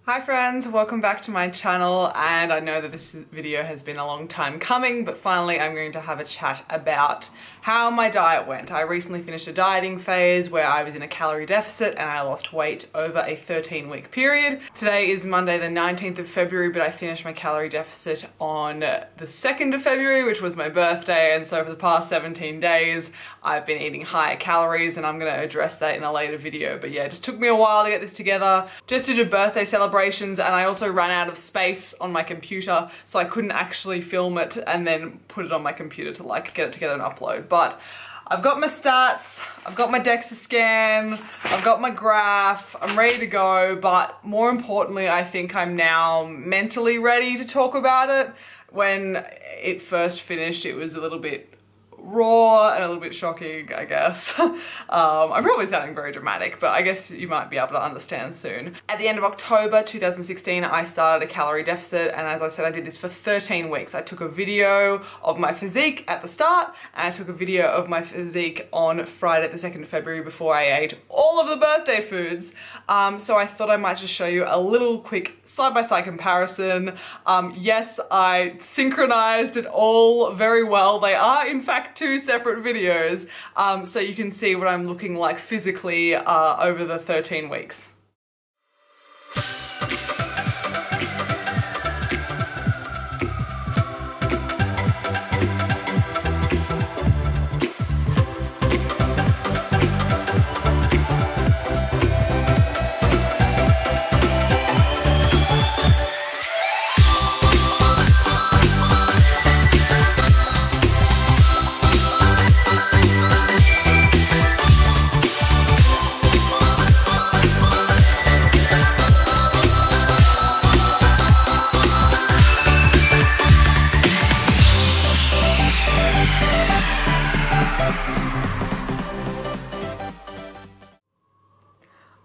Hi friends, welcome back to my channel, and I know that this video has been a long time coming, but finally I'm going to have a chat about how my diet went. I recently finished a dieting phase where I was in a calorie deficit and I lost weight over a 13-week period. Today is Monday the 19th of February, but I finished my calorie deficit on the 2nd of February, which was my birthday, and so for the past 17 days I've been eating higher calories, and I'm going to address that in a later video. But yeah, it just took me a while to get this together, just to do birthday celebrations, and I also ran out of space on my computer, so I couldn't actually film it and then put it on my computer to like get it together and upload. But I've got my stats, I've got my DEXA scan, I've got my graph, I'm ready to go, but more importantly, I think I'm now mentally ready to talk about it. When it first finished, it was a little bit raw and a little bit shocking, I guess. I'm probably sounding very dramatic, but I guess you might be able to understand soon. At the end of October 2016, I started a calorie deficit, and as I said, I did this for 13 weeks. I took a video of my physique at the start, and I took a video of my physique on Friday the 2nd of February before I ate all of the birthday foods. So I thought I might just show you a little quick side-by-side comparison. Yes, I synchronized it all very well. They are, in fact, two separate videos, so you can see what I'm looking like physically over the 13 weeks.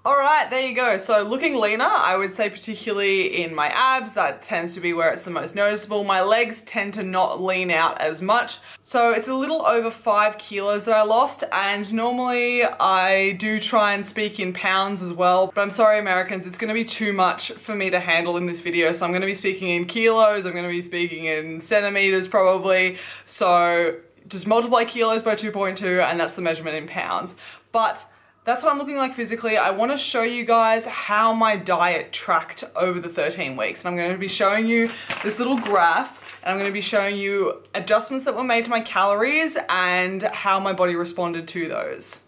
Alright, there you go. So looking leaner, I would say, particularly in my abs. That tends to be where it's the most noticeable. My legs tend to not lean out as much. So it's a little over 5 kilos that I lost, and normally I do try and speak in pounds as well, but I'm sorry Americans, it's going to be too much for me to handle in this video, so I'm going to be speaking in kilos, I'm going to be speaking in centimeters probably, so just multiply kilos by 2.2 and that's the measurement in pounds. But that's what I'm looking like physically. I want to show you guys how my diet tracked over the 13 weeks. And I'm going to be showing you this little graph, and I'm going to be showing you adjustments that were made to my calories and how my body responded to those.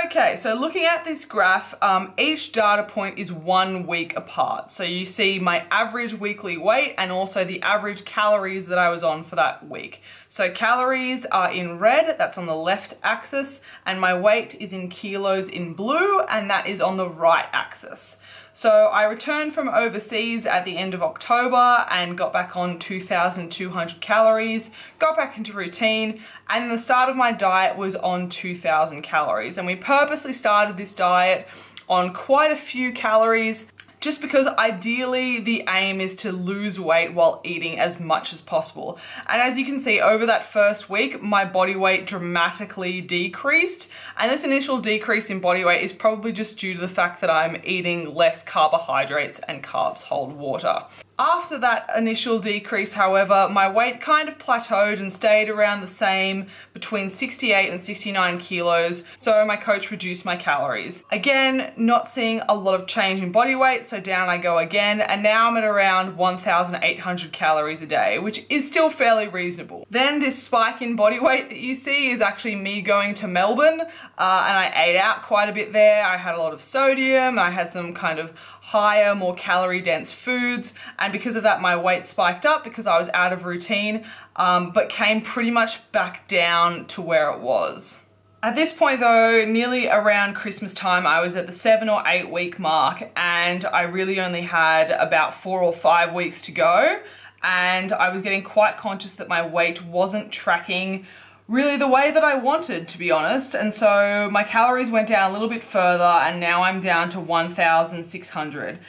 Okay, so looking at this graph, each data point is 1 week apart. So you see my average weekly weight and also the average calories that I was on for that week. So calories are in red, that's on the left axis, and my weight is in kilos in blue, and that is on the right axis. So I returned from overseas at the end of October and got back on 2,200 calories, got back into routine, and the start of my diet was on 2,000 calories. And we purposely started this diet on quite a few calories, just because ideally the aim is to lose weight while eating as much as possible. And as you can see, over that first week, my body weight dramatically decreased. And this initial decrease in body weight is probably just due to the fact that I'm eating less carbohydrates and carbs hold water. After that initial decrease, however, my weight kind of plateaued and stayed around the same, between 68 and 69 kilos, so my coach reduced my calories. Again, not seeing a lot of change in body weight, so down I go again, and now I'm at around 1,800 calories a day, which is still fairly reasonable. Then this spike in body weight that you see is actually me going to Melbourne, and I ate out quite a bit there. I had a lot of sodium, I had some kind of higher, more calorie dense foods, and because of that my weight spiked up because I was out of routine, but came pretty much back down to where it was. At this point though, nearly around Christmas time, I was at the 7 or 8 week mark, and I really only had about 4 or 5 weeks to go, and I was getting quite conscious that my weight wasn't tracking really the way that I wanted, to be honest. And so my calories went down a little bit further, and now I'm down to 1,600.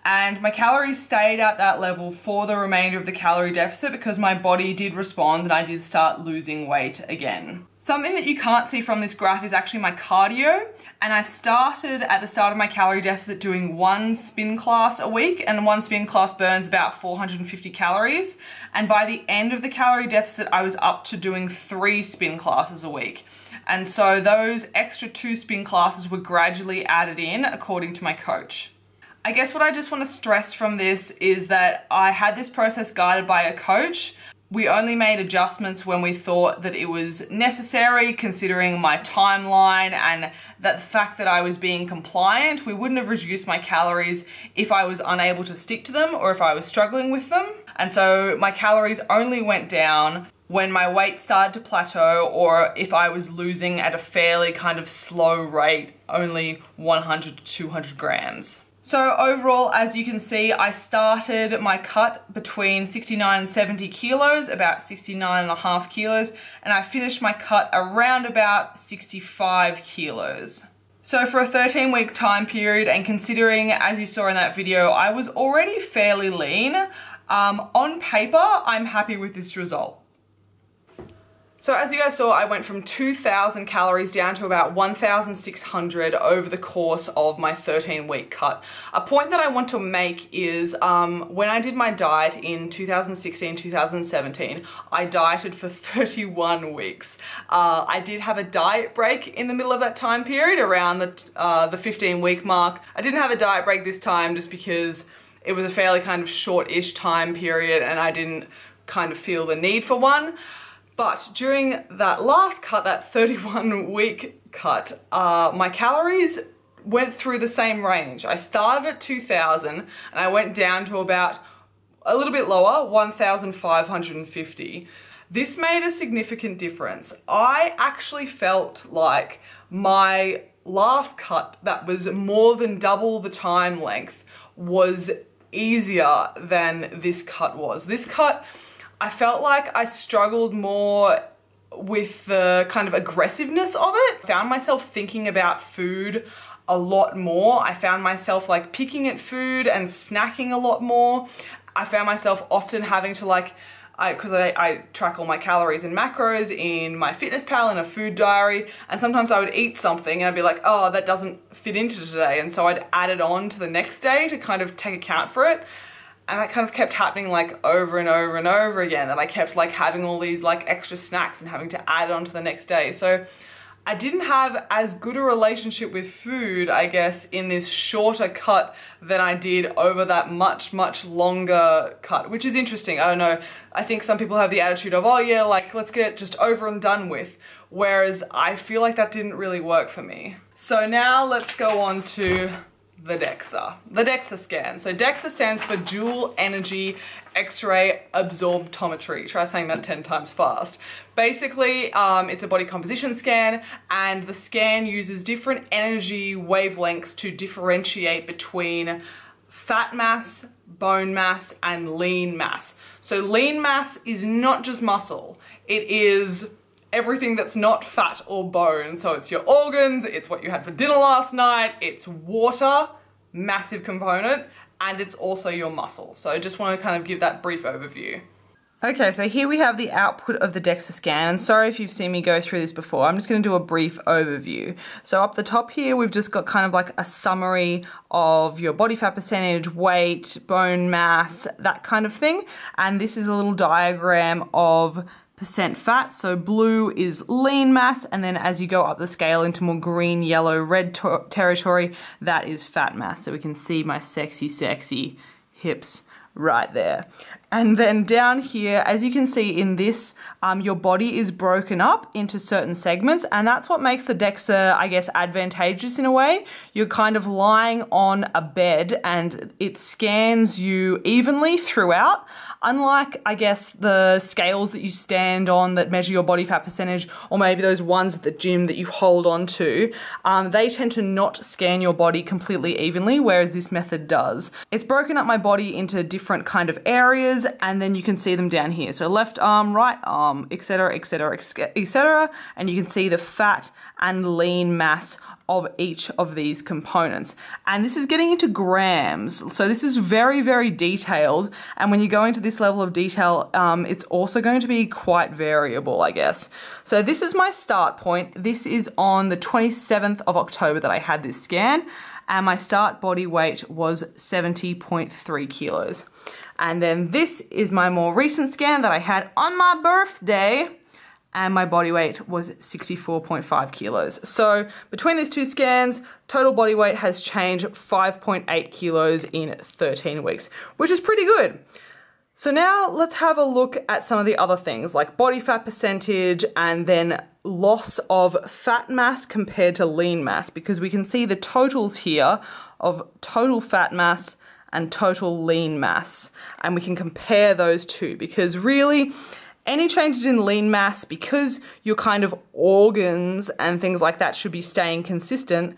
And my calories stayed at that level for the remainder of the calorie deficit because my body did respond and I did start losing weight again. Something that you can't see from this graph is actually my cardio. And I started at the start of my calorie deficit doing 1 spin class a week, and 1 spin class burns about 450 calories. And by the end of the calorie deficit, I was up to doing 3 spin classes a week. And so those extra 2 spin classes were gradually added in according to my coach. I guess what I just want to stress from this is that I had this process guided by a coach. We only made adjustments when we thought that it was necessary, considering my timeline and that the fact that I was being compliant. We wouldn't have reduced my calories if I was unable to stick to them or if I was struggling with them. And so my calories only went down when my weight started to plateau, or if I was losing at a fairly kind of slow rate, only 100 to 200 grams. So overall, as you can see, I started my cut between 69 and 70 kilos, about 69 and a half kilos, and I finished my cut around about 65 kilos. So for a 13-week time period, and considering, as you saw in that video, I was already fairly lean, on paper, I'm happy with this result. So as you guys saw, I went from 2,000 calories down to about 1,600 over the course of my 13-week cut. A point that I want to make is when I did my diet in 2016, 2017, I dieted for 31 weeks. I did have a diet break in the middle of that time period, around the 15-week mark. I didn't have a diet break this time just because it was a fairly kind of short-ish time period and I didn't kind of feel the need for one. But during that last cut, that 31-week cut, my calories went through the same range. I started at 2,000 and I went down to about a little bit lower, 1,550. This made a significant difference. I actually felt like my last cut that was more than double the time length was easier than this cut was. This cut, I felt like I struggled more with the kind of aggressiveness of it. I found myself thinking about food a lot more. I found myself like picking at food and snacking a lot more. I found myself often having to because I track all my calories and macros in my FitnessPal and a food diary, and sometimes I would eat something and I'd be like, oh, that doesn't fit into today, and so I'd add it on to the next day to kind of take account for it. And that kind of kept happening like over and over and over again. And I kept like having all these like extra snacks and having to add on to the next day. So I didn't have as good a relationship with food, I guess, in this shorter cut than I did over that much, much longer cut, which is interesting. I don't know. I think some people have the attitude of, oh yeah, like let's get it just over and done with. Whereas I feel like that didn't really work for me. So now let's go on to the DEXA. The DEXA scan. So DEXA stands for Dual Energy X-ray Absorptometry. Try saying that 10 times fast. Basically, it's a body composition scan, and the scan uses different energy wavelengths to differentiate between fat mass, bone mass, and lean mass. So lean mass is not just muscle. It is everything that's not fat or bone. So it's your organs, it's what you had for dinner last night, it's water, massive component, and it's also your muscle. So I just want to kind of give that brief overview. Okay, so here we have the output of the DEXA scan, and sorry if you've seen me go through this before, I'm just going to do a brief overview. So up the top here, we've just got kind of like a summary of your body fat percentage, weight, bone mass, that kind of thing, and this is a little diagram of percent fat. So blue is lean mass, and then as you go up the scale into more green, yellow, red territory, that is fat mass. So we can see my sexy hips right there. And then down here, as you can see in this, your body is broken up into certain segments, and that's what makes the DEXA, I guess, advantageous in a way. You're kind of lying on a bed and it scans you evenly throughout. Unlike, I guess, the scales that you stand on that measure your body fat percentage, or maybe those ones at the gym that you hold on to, they tend to not scan your body completely evenly, whereas this method does. It's broken up my body into different kind of areas. changes, and then you can see them down here. So left arm, right arm, etc., etc., etc. And you can see the fat and lean mass of each of these components. And this is getting into grams. So this is very, very detailed. And when you go into this level of detail, it's also going to be quite variable, I guess. So this is my start point. This is on the 27th of October that I had this scan. And my start body weight was 70.3 kilos. And then this is my more recent scan that I had on my birthday, and my body weight was 64.5 kilos. So between these two scans, total body weight has changed 5.8 kilos in 13 weeks, which is pretty good. So now let's have a look at some of the other things like body fat percentage and then loss of fat mass compared to lean mass, because we can see the totals here of total fat mass and total lean mass, and we can compare those two, because really any changes in lean mass, because your kind of organs and things like that should be staying consistent,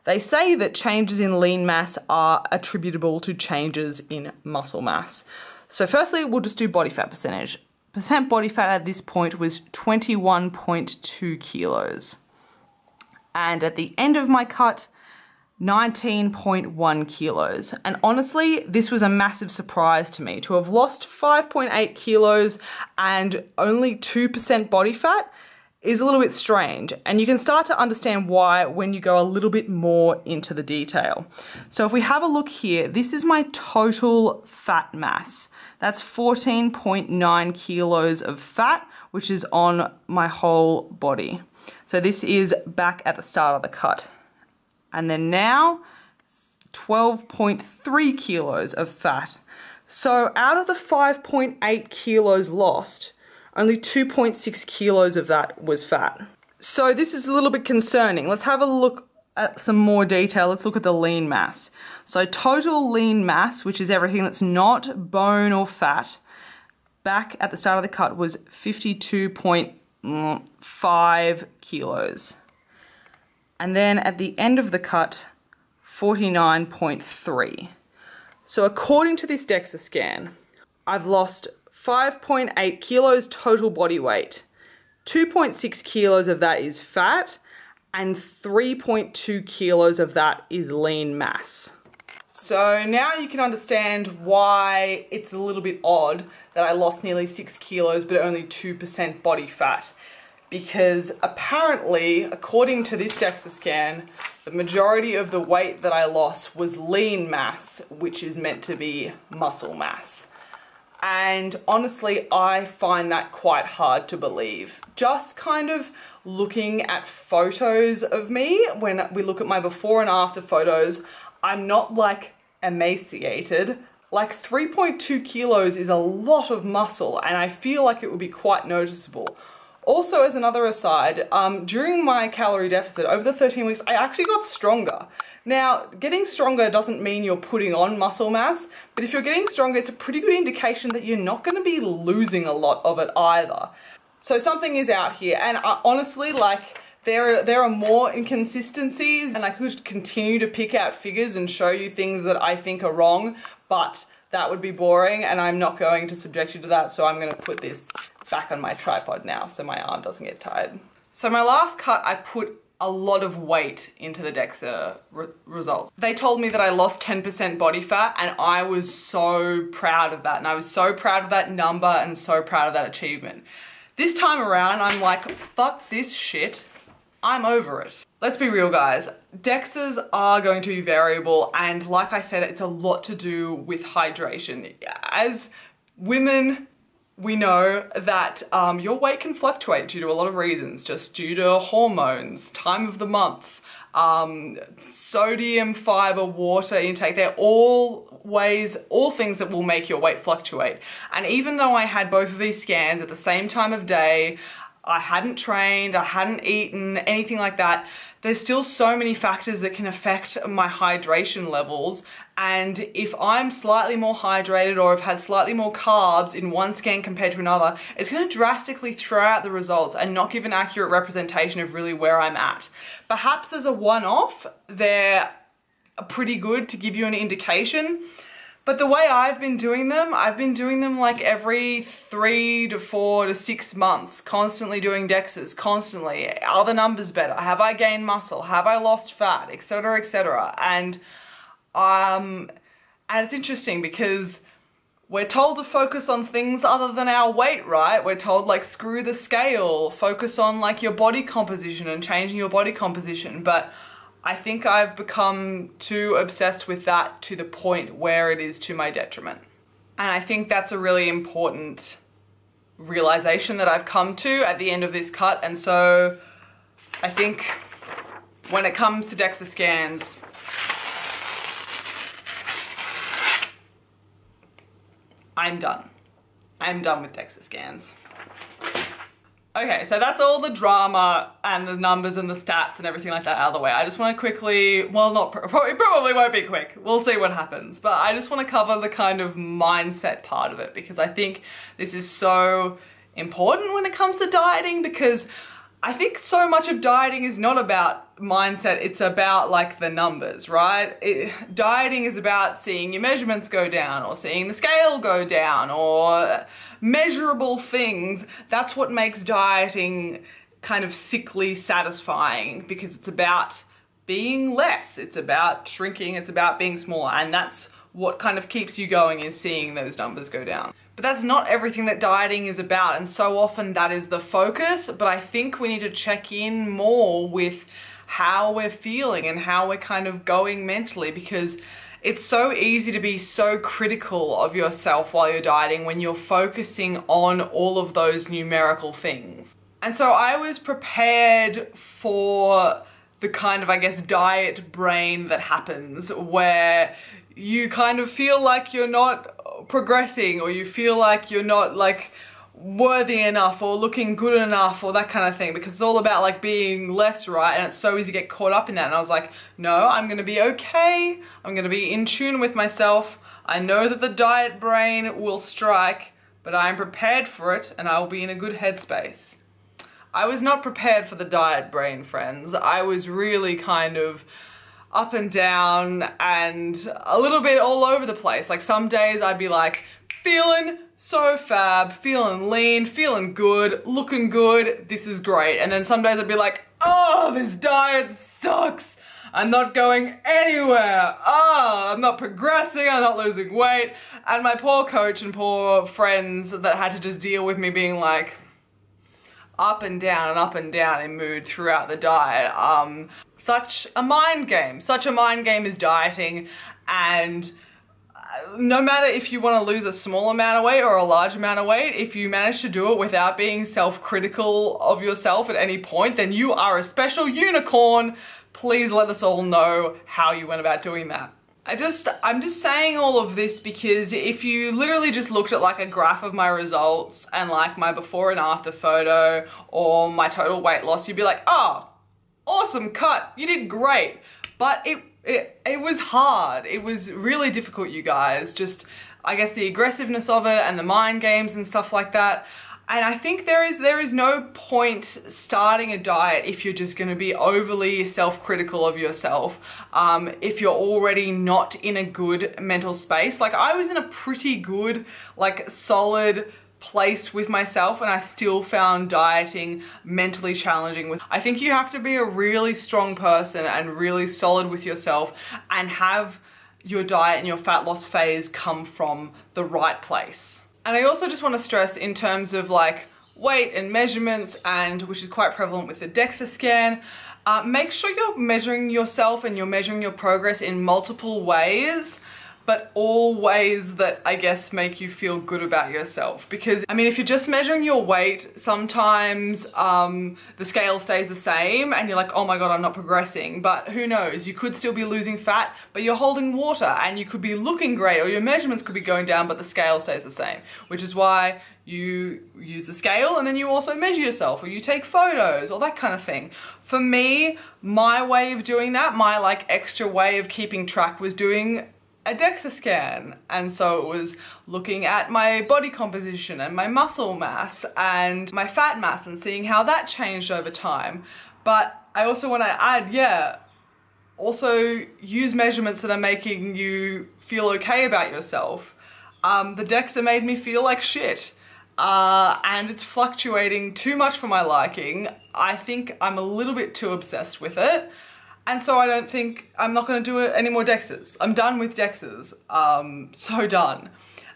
they say that changes in lean mass are attributable to changes in muscle mass. So firstly, we'll just do body fat percentage. Percent body fat at this point was 21.2 kilos. And at the end of my cut, 19.1 kilos. And honestly, this was a massive surprise to me. To have lost 5.8 kilos and only 2% body fat is a little bit strange. And you can start to understand why when you go a little bit more into the detail. So if we have a look here, this is my total fat mass. That's 14.9 kilos of fat, which is on my whole body. So this is back at the start of the cut. And then now, 12.3 kilos of fat. So out of the 5.8 kilos lost, only 2.6 kilos of that was fat. So this is a little bit concerning. Let's have a look at some more detail. Let's look at the lean mass. So total lean mass, which is everything that's not bone or fat, back at the start of the cut was 52.5 kilos. And then at the end of the cut, 49.3. So according to this DEXA scan, I've lost 5.8 kilos total body weight. 2.6 kilos of that is fat, and 3.2 kilos of that is lean mass. So now you can understand why it's a little bit odd that I lost nearly 6 kilos but only 2% body fat. Because apparently, according to this DEXA scan, the majority of the weight that I lost was lean mass, which is meant to be muscle mass. And honestly, I find that quite hard to believe. Just kind of looking at photos of me, when we look at my before and after photos, I'm not like emaciated. Like 3.2 kilos is a lot of muscle, and I feel like it would be quite noticeable. Also, as another aside, during my calorie deficit, over the 13 weeks, I actually got stronger. Now, getting stronger doesn't mean you're putting on muscle mass, but if you're getting stronger, it's a pretty good indication that you're not going to be losing a lot of it either. So something is out here, and honestly, like, there are more inconsistencies, and I could continue to pick out figures and show you things that I think are wrong, but that would be boring, and I'm not going to subject you to that, so I'm going to put this back on my tripod now so my arm doesn't get tired. So my last cut, I put a lot of weight into the DEXA results. They told me that I lost 10% body fat, and I was so proud of that, and I was so proud of that number and so proud of that achievement. This time around, I'm like, fuck this shit. I'm over it. Let's be real, guys. DEXAs are going to be variable, and like I said, it's a lot to do with hydration. As women, we know that your weight can fluctuate due to a lot of reasons, just due to hormones, time of the month, sodium, fiber, water intake. They're all things that will make your weight fluctuate. And even though I had both of these scans at the same time of day, I hadn't trained, I hadn't eaten, anything like that, there's still so many factors that can affect my hydration levels. And if I'm slightly more hydrated or have had slightly more carbs in one scan compared to another, it's going to drastically throw out the results and not give an accurate representation of really where I'm at. Perhaps as a one-off, they're pretty good to give you an indication, But the way I've been doing them like every 3 to 4 to 6 months, constantly doing DEXAs, constantly. Are the numbers better? Have I gained muscle? Have I lost fat? Etc, etc. And it's interesting because we're told to focus on things other than our weight, right? We're told like screw the scale, focus on like your body composition and changing your body composition. But I think I've become too obsessed with that to the point where it is to my detriment. And I think that's a really important realization that I've come to at the end of this cut. And so I think when it comes to DEXA scans, I'm done. I'm done with DEXA scans. Okay, so that's all the drama and the numbers and the stats and everything like that out of the way. I just want to quickly, well, probably won't be quick. We'll see what happens. But I just want to cover the kind of mindset part of it because I think this is so important when it comes to dieting, because I think so much of dieting is not about mindset, it's about like the numbers, right? Dieting is about seeing your measurements go down or seeing the scale go down or measurable things. That's what makes dieting kind of sickly satisfying, because it's about being less, it's about shrinking, it's about being smaller, and that's what kind of keeps you going, is seeing those numbers go down. But that's not everything that dieting is about, and so often that is the focus. But I think we need to check in more with how we're feeling and how we're kind of going mentally, because it's so easy to be so critical of yourself while you're dieting when you're focusing on all of those numerical things. And so I was prepared for the kind of, I guess, diet brain that happens where you kind of feel like you're not progressing, or you feel like you're not like worthy enough or looking good enough or that kind of thing, because it's all about like being less, right? And it's so easy to get caught up in that. And I was like, no, I'm gonna be okay. I'm gonna be in tune with myself. I know that the diet brain will strike, but I'm prepared for it and I will be in a good headspace. I was not prepared for the diet brain, friends. I was really kind of up and down and a little bit all over the place. Like some days I'd be like feeling so fab, feeling lean, feeling good, looking good, this is great. And then some days I'd be like, oh, this diet sucks. I'm not going anywhere. Oh, I'm not progressing, I'm not losing weight. And my poor coach and poor friends that had to just deal with me being like up and down in mood throughout the diet. Such a mind game is dieting. And no matter if you want to lose a small amount of weight or a large amount of weight, if you manage to do it without being self-critical of yourself at any point, then you are a special unicorn. Please let us all know how you went about doing that. I'm just saying all of this because if you literally just looked at like a graph of my results and like my before and after photo or my total weight loss, you'd be like, oh, awesome cut, you did great. But it was hard. It was really difficult, you guys. Just, I guess, the aggressiveness of it and the mind games and stuff like that. And I think there is no point starting a diet if you're just going to be overly self-critical of yourself, if you're already not in a good mental space. Like I was in a pretty good, like solid place with myself, and I still found dieting mentally challenging. I think you have to be a really strong person and really solid with yourself and have your diet and your fat loss phase come from the right place. And I also just want to stress in terms of like weight and measurements, and which is quite prevalent with the DEXA scan, make sure you're measuring yourself and you're measuring your progress in multiple ways, but all ways that I guess make you feel good about yourself. Because I mean, if you're just measuring your weight, sometimes the scale stays the same and you're like, oh my God, I'm not progressing. But who knows, you could still be losing fat, but you're holding water, and you could be looking great, or your measurements could be going down, but the scale stays the same. Which is why you use the scale and then you also measure yourself, or you take photos or that kind of thing. For me, my way of doing that, my like extra way of keeping track was doing a DEXA scan. And so it was looking at my body composition and my muscle mass and my fat mass and seeing how that changed over time. But I also want to add, yeah, Also, use measurements that are making you feel okay about yourself. The DEXA made me feel like shit. And it's fluctuating too much for my liking. I think I'm a little bit too obsessed with it. And so I don't think, I'm not going to do any more DEXAs. I'm done with DEXAs. So done.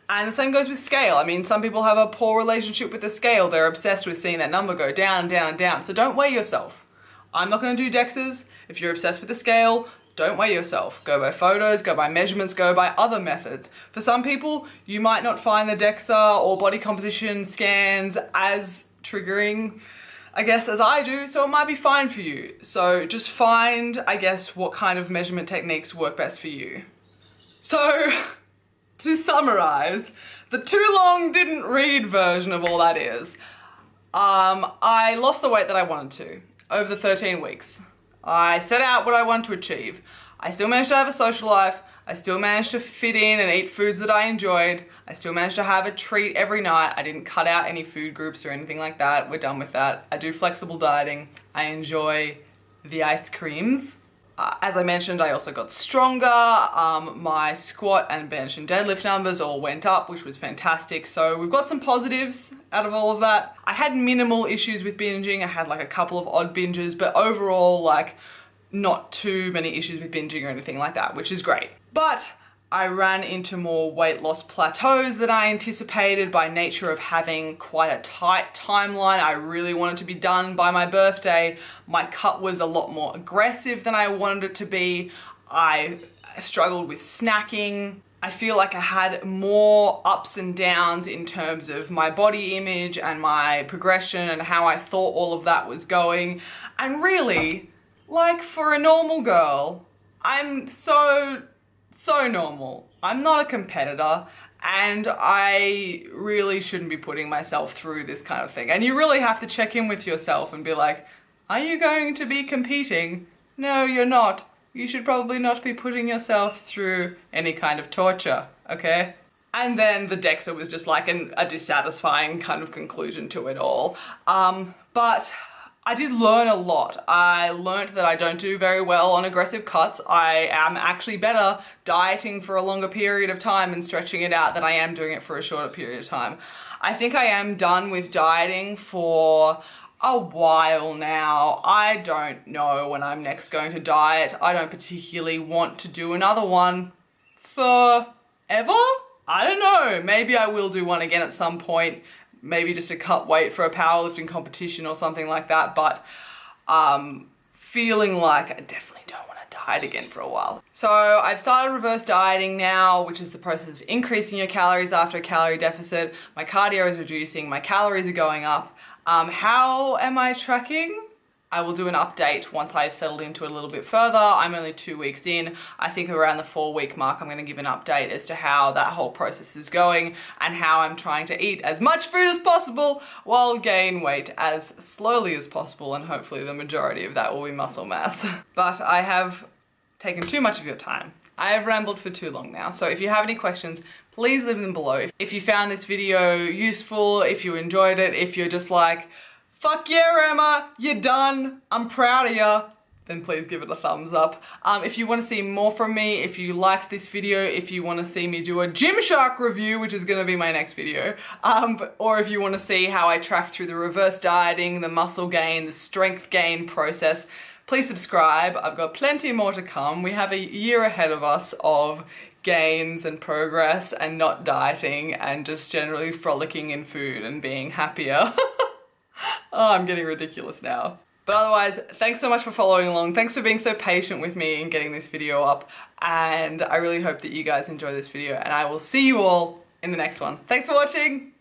And the same goes with scale. I mean, some people have a poor relationship with the scale. They're obsessed with seeing that number go down, down, down. So don't weigh yourself. I'm not going to do DEXAs. If you're obsessed with the scale, don't weigh yourself. Go by photos, go by measurements, go by other methods. For some people, you might not find the DEXA or body composition scans as triggering, I guess, as I do, so it might be fine for you. So just find, I guess, what kind of measurement techniques work best for you. So, to summarize, the too long didn't read version of all that is, I lost the weight that I wanted to over the 13 weeks. I set out what I wanted to achieve. I still managed to have a social life. I still managed to fit in and eat foods that I enjoyed. I still managed to have a treat every night. I didn't cut out any food groups or anything like that. We're done with that. I do flexible dieting. I enjoy the ice creams. As I mentioned, I also got stronger. My squat and bench and deadlift numbers all went up, which was fantastic. So we've got some positives out of all of that. I had minimal issues with binging. I had like a couple of odd binges, but overall, like, not too many issues with binging or anything like that, which is great. But I ran into more weight loss plateaus than I anticipated by nature of having quite a tight timeline. I really wanted to be done by my birthday. My cut was a lot more aggressive than I wanted it to be. I struggled with snacking. I feel like I had more ups and downs in terms of my body image and my progression and how I thought all of that was going. And really, like, for a normal girl, I'm so normal. I'm not a competitor, and I really shouldn't be putting myself through this kind of thing. And you really have to check in with yourself and be like, are you going to be competing? No, you're not. You should probably not be putting yourself through any kind of torture, okay? And then the DEXA was just like a dissatisfying kind of conclusion to it all. But I did learn a lot. I learned that I don't do very well on aggressive cuts. I am actually better dieting for a longer period of time and stretching it out than I am doing it for a shorter period of time. I think I am done with dieting for a while now. I don't know when I'm next going to diet. I don't particularly want to do another one forever. I don't know. Maybe I will do one again at some point. Maybe just to cut weight for a powerlifting competition or something like that, but feeling like I definitely don't want to diet again for a while. So I've started reverse dieting now, which is the process of increasing your calories after a calorie deficit. My cardio is reducing, my calories are going up. How am I tracking? I will do an update once I've settled into it a little bit further. I'm only 2 weeks in. I think around the 4-week mark, I'm going to give an update as to how that whole process is going and how I'm trying to eat as much food as possible while gain weight as slowly as possible, and hopefully the majority of that will be muscle mass. But I have taken too much of your time. I have rambled for too long now, so if you have any questions, please leave them below. If you found this video useful, if you enjoyed it, if you're just like, fuck yeah, Emma, you're done, I'm proud of ya, then please give it a thumbs up. If you want to see more from me, if you liked this video, if you want to see me do a Gymshark review, which is going to be my next video, or if you want to see how I track through the reverse dieting, the muscle gain, the strength gain process, please subscribe. I've got plenty more to come. We have a year ahead of us of gains and progress and not dieting and just generally frolicking in food and being happier. Oh, I'm getting ridiculous now. But otherwise, thanks so much for following along. Thanks for being so patient with me in getting this video up. And I really hope that you guys enjoy this video, and I will see you all in the next one. Thanks for watching.